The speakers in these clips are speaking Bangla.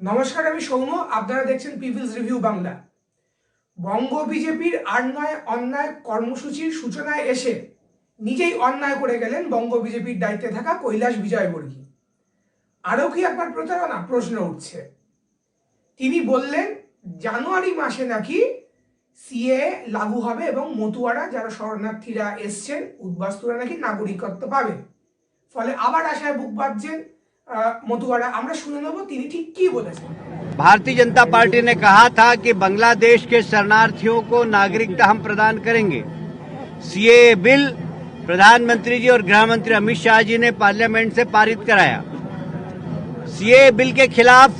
নমস্কার, আমি সৌম্য। আপনারা দেখছেন পিপলস রিভিউ বাংলা। বঙ্গ বিজেপির আর নয় অন্যায় কর্মসূচির সূচনায় এসে নিজেই অন্যায় করে গেলেন বঙ্গ বিজেপির দায়িত্বে থাকা কৈলাস বিজয়বর্গী। আরও কি একবার প্রতারণা প্রশ্ন উঠছে। তিনি বললেন জানুয়ারি মাসে নাকি সিএ লাগু হবে এবং মতুয়ারা যারা শরণার্থীরা এসছেন উদ্বাস্তুরা নাকি নাগরিকত্ব পাবে। ফলে আবার আশায় বুক বাঁধছেন মতুয়ারা। আমরা শুনে নেব তিনি ঠিক কি বলেছেন। भारतीय जनता पार्टी ने कहा था कि बांग्लादेश के शरणार्थियों को नागरिकता हम प्रदान करेंगे। सीएए बिल प्रधानमंत्री जी और गृह मंत्री अमित शाह जी ने पार्लियामेंट से पारित कराया। सीएए बिल के खिलाफ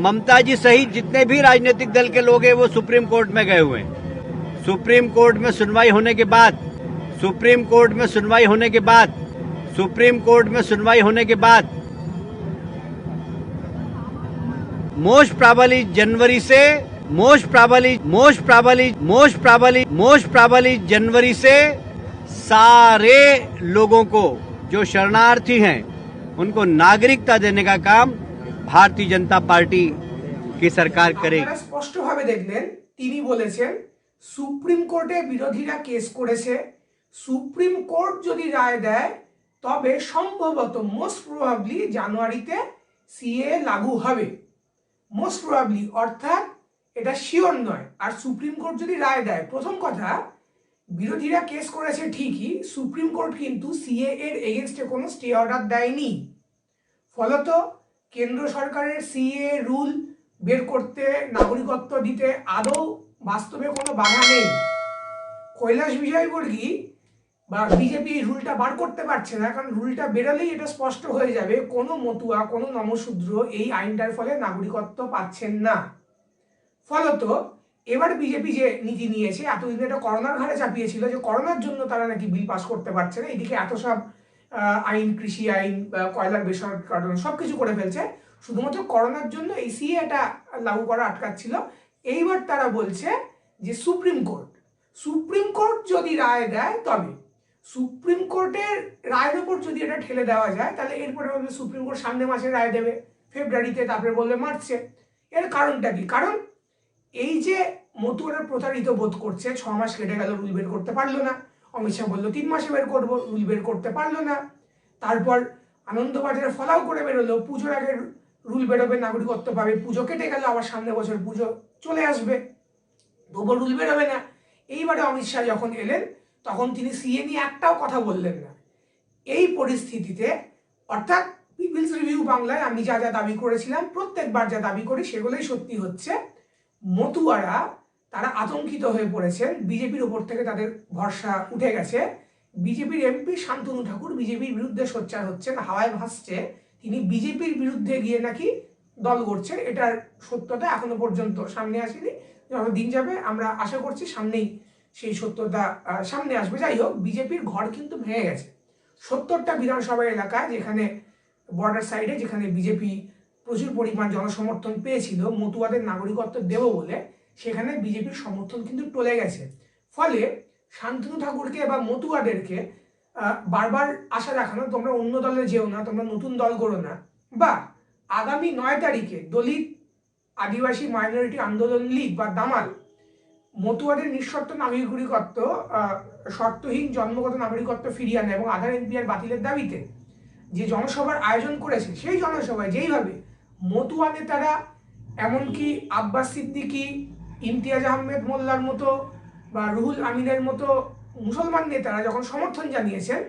ममता जी सहित जितने भी राजनीतिक दल के लोग हैं वो सुप्रीम कोर्ट में गए हुए हैं। सुप्रीम कोर्ट में सुनवाई होने के बाद मोस्ट प्रोबेबली जनवरी से सारे लोगों को जो शरणार्थी हैं उनको नागरिकता देने का काम भारतीय जनता पार्टी की सरकार करेगी। স্পষ্টভাবে দেখলেন তিনি বলেছেন সুপ্রিম কোর্টে বিরোধীরা কেস করেছে, সুপ্রিম কোর্ট যদি রায় দেয় তবে সম্ভবত মোস্ট প্রবাবলি জানুয়ারিতে সিএ লাগু হবে। মোস্ট প্রবাবলি অর্থাৎ এটা শিওর নয়। আর সুপ্রিম কোর্ট যদি রায় দেয়, প্রথম কথা বিরোধীরা কেস করেছে ঠিকই, সুপ্রিম কোর্ট কিন্তু সিএ এর এগেনস্টে কোনো স্টে অর্ডার দেয়নি। ফলত কেন্দ্র সরকারের সিএ রুল বের করতে, নাগরিকত্ব দিতে আদৌ বাস্তবে কোনো বাধা নেই। কৈলাস বিজয়বর্গী বা বিজেপি রুলটা বার করতে পারছে না, কারণ রুলটা বেরোলেই এটা স্পষ্ট হয়ে যাবে কোনো মতুয়া, কোনো নমশূদ্র এই আইনটার ফলে নাগরিকত্ব পাচ্ছেন না। ফলত এবার বিজেপি যে নীতি নিয়েছে, এতদিন এটা করোনার ঘাড়ে চাপিয়েছিল যে করোনার জন্য তারা নাকি বিল পাস করতে পারছে না, এদিকে এত সব আইন, কৃষি আইন, কয়লার বেসরকারীকরণ সব কিছু করে ফেলছে, শুধুমাত্র করোনার জন্য এই সিএটা লাগু করা আটকাচ্ছিল। এইবার তারা বলছে যে সুপ্রিম কোর্ট যদি রায় দেয়, তবে সুপ্রিম কোর্টের রায়ের উপর যদি এটা ঠেলে দেওয়া যায় তাহলে এরপরে বলবে সুপ্রিম কোর্ট সামনে মাসে রায় দেবে, ফেব্রুয়ারিতে, তারপরে বলবে মার্চে। এর কারণটা কি? কারণ এই যে মতুয়ারা প্রতারিত বোধ করছে, 6 মাস কেটে গেল, রুল বের করতে পারলো না। অমিত শাহ বললো 3 মাসে বের করবো, রুল বের করতে পারলো না। তারপর আনন্দবাজারে ফলাও করে বেরোলো পুজোর আগে রুল বেরোবে, নাগরিকত্ব পাবে। পুজো কেটে গেল, আবার সামনে বছর পুজো চলে আসবে, তবুও রুল বেরোবে না। এইবারে অমিত শাহ যখন এলেন তখন তিনি সিএ নিয়ে একটাও কথা বললেন না। এই পরিস্থিতিতে অর্থাৎ পিপলস রিভিউ বাংলায় আমি যা যা দাবি করেছিলাম, প্রত্যেকবার যা দাবি করি সেগুলোই সত্যি হচ্ছে। মতুয়ারা তারা আতঙ্কিত হয়ে পড়েছেন, বিজেপির উপর থেকে তাদের ভরসা উঠে গেছে। বিজেপির এমপি শান্তনু ঠাকুর বিজেপির বিরুদ্ধে সোচ্চার হচ্ছেন, হাওয়ায় ভাসছে তিনি বিজেপির বিরুদ্ধে গিয়ে নাকি দল গড়ছেন। এটার সত্যতা এখনো পর্যন্ত সামনে আসেনি। যত দিন যাবে আমরা আশা করছি সামনেই সেই সত্যতা সামনে আসবে। যাই হোক, বিজেপির ঘর কিন্তু ভেঙে গেছে। 70টা বিধানসভা এলাকা যেখানে বর্ডার সাইডে, যেখানে বিজেপি প্রচুর পরিমাণ জনসমর্থন পেয়েছিল মতুয়াদের নাগরিকত্ব দেব বলে, সেখানে বিজেপির সমর্থন কিন্তু টলে গেছে। ফলে শান্তনু ঠাকুরকে বা মতুয়াদেরকে বারবার আশা দেখানো, তোমরা অন্য দলে যেও না, তোমরা নতুন দল গড়ো না, বা আগামী 9 তারিখে দলিত আদিবাসী মাইনরিটি আন্দোলন লীগ বা দামাল মতুয়াদের নিঃশর্ত নাগরিকত্ব, শর্তহীন জন্মগত নাগরিকত্ব ফিরিয়ে আনে এবং আধার এনপিআর বাতিলের দাবিতে যে জনসভার আয়োজন করেছে, সেই জনসভায় যেইভাবে মতুয়া নেতারা, এমনকি আব্বাস সিদ্দিকী, ইমতিয়াজ আহমেদ মোল্লার মতো বা রুহুল আমিনের মতো মুসলমান নেতারা যখন সমর্থন জানিয়েছেন,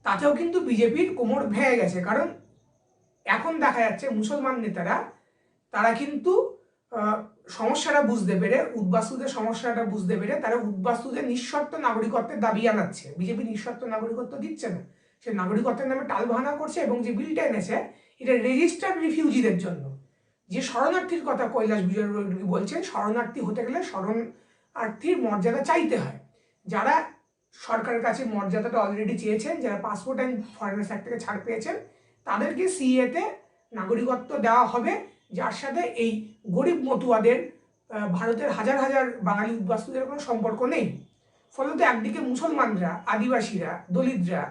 তাতেও কিন্তু বিজেপির কোমর ভেঙে গেছে। কারণ এখন দেখা যাচ্ছে মুসলমান নেতারা তারা কিন্তু সমস্যাটা বুঝতে পেরে, উদ্বাস্তুদের সমস্যাটা বুঝতে পেরে তারা উদ্বাস্তুদের নিঃশর্ত নাগরিকত্বের দাবি জানাচ্ছে। বিজেপি নিঃশর্ত নাগরিকত্ব দিচ্ছে না, সে নাগরিকত্বের নামে টালবাহানা করছে। এবং যে বিলটা এনেছে এটা রেজিস্টার্ড রিফিউজিদের জন্য। যে শরণার্থীর কথা কৈলাস বিজয়বর্গী বলছেন, শরণার্থী হতে গেলে শরণার্থীর মর্যাদা চাইতে হয়। যারা সরকারের কাছে মর্যাদাটা অলরেডি চেয়েছেন, যারা পাসপোর্ট অ্যান্ড ফরেনার্স অ্যাক্ট থেকে ছাড় পেয়েছেন, তাদেরকে সিএতে নাগরিকত্ব দেওয়া হবে, যার সাথে এই গরিব মতুয়াদের, ভারতের হাজার হাজার বাঙালি উদ্বাস্তুদের কোনো সম্পর্ক নেই। ফলত একদিকে মুসলমানরা, আদিবাসীরা, দলিতরা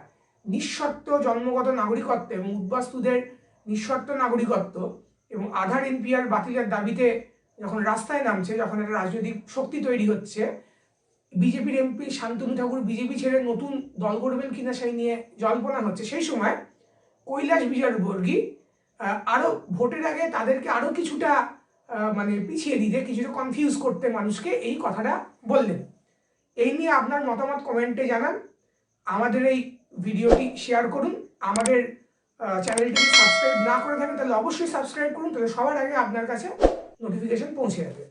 নিঃশর্ত জন্মগত নাগরিকত্ব এবং উদ্বাস্তুদের নিঃশর্ত নাগরিকত্ব, এবং আধার এনপিআর বাতিলের দাবিতে যখন রাস্তায় নামছে, যখন একটা রাজনৈতিক শক্তি তৈরি হচ্ছে, বিজেপির এমপি শান্তনু ঠাকুর বিজেপি ছেড়ে নতুন দল গড়বেন কিনা সেই নিয়ে জল্পনা হচ্ছে, সেই সময় কৈলাস বিজয়বর্গী আরো ভোটের আগে তাদেরকে আরো কিছুটা মানে পিছিয়ে দিতে, কিছুটা কনফিউজ করতে মানুষকে এই কথাটা বললেন। এই নিয়ে আপনার মতামত কমেন্টে জানান। আমাদের এই ভিডিওটি শেয়ার করুন। আমাদের চ্যানেলটি সাবস্ক্রাইব না করে থাকেন তাহলে অবশ্যই সাবস্ক্রাইব করুন, তাহলে সবার আগে আপনার কাছে নোটিফিকেশন পৌঁছে যাবে।